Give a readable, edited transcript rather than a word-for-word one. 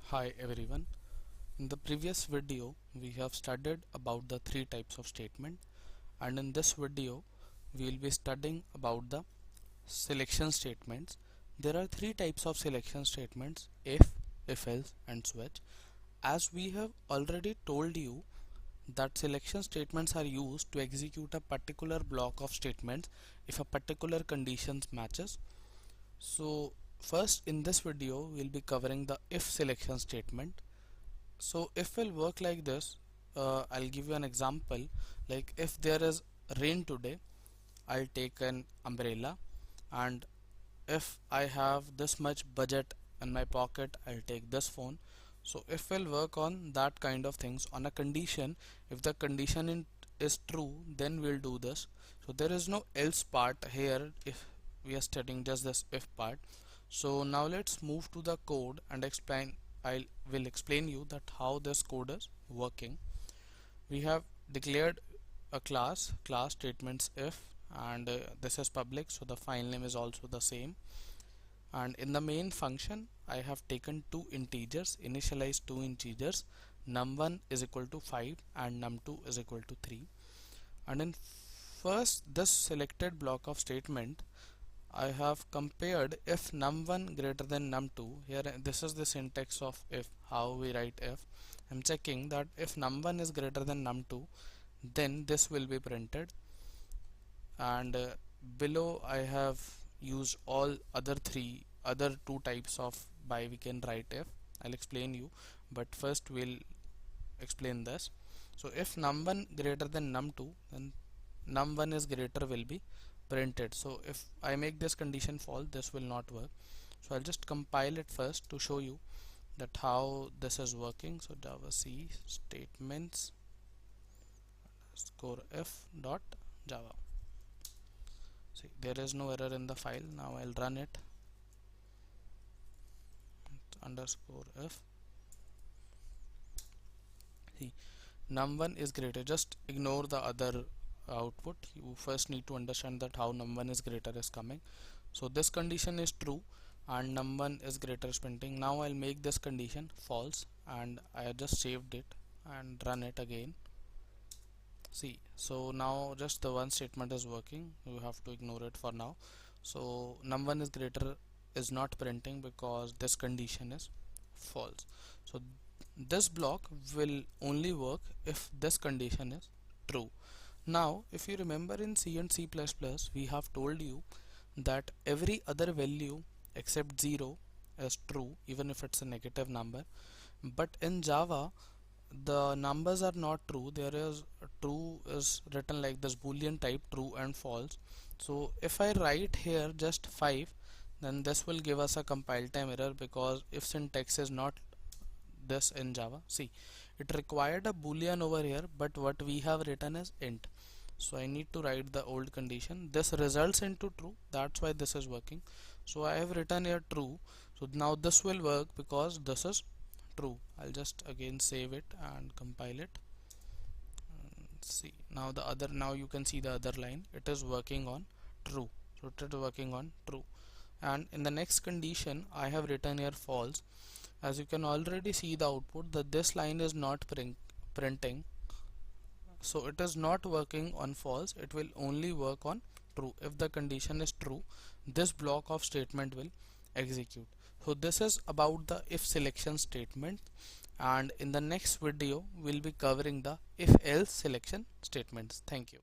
Hi everyone. In the previous video we have studied about the three types of statement, and in this video we will be studying about the selection statements. There are three types of selection statements: if else and switch. As we have already told you that selection statements are used to execute a particular block of statements if a particular conditions matches. So first in this video we'll be covering the if selection statement. So if will work like this, I'll give you an example. Like if there is rain today, I'll take an umbrella, and if I have this much budget in my pocket, I'll take this phone. So if we'll work on that kind of things on a condition, if the condition is true, then we'll do this. So there is no else part here if we are studying just this if part. So now let's move to the code and explain. I will explain you that how this code is working. We have declared a class statements if, and this is public, so the file name is also the same. And in the main function I have taken two integers, initialized two integers, num1 is equal to 5 and num2 is equal to 3. And in first this selected block of statement I have compared if num1 greater than num2. Here this is the syntax of if, how we write if. I'm checking that if num1 is greater than num2, then this will be printed, and below I have used all other two types of by we can write if. I'll explain you, but first we'll explain this. So if num1 greater than num2, then num1 is greater will be printed. So if I make this condition false, this will not work. So I'll just compile it first to show you that how this is working. So java c statements score f dot java. See, there is no error in the file. Now I'll run it. Underscore f. See, num1 is greater. Just ignore the other output. You first need to understand that how num1 is greater is coming. So this condition is true and num1 is greater is printing. Now I'll make this condition false, and I just saved it and run it again. See, so now just the one statement is working. You have to ignore it for now. So num1 is greater is not printing because this condition is false. So this block will only work if this condition is true. Now if you remember, in C and C++ we have told you that every other value except 0 is true, even if it's a negative number. But in Java the numbers are not true. There is true is written like this boolean type, true and false. So if I write here just 5, then this will give us a compile time error because if syntax is not this in Java. See, it required a boolean over here, but what we have written is int. So I need to write the old condition. This results into true, that's why this is working. So I have written here true. So now this will work because this is true. I'll just again save it and compile it. See, now the other, now you can see the other line, it is working on true. So it is working on true. And in the next condition I have written here false. As you can already see the output that this line is not printing, so it is not working on false, it will only work on true. If the condition is true, this block of statement will execute. So this is about the if selection statement, and in the next video we'll be covering the if else selection statements. Thank you.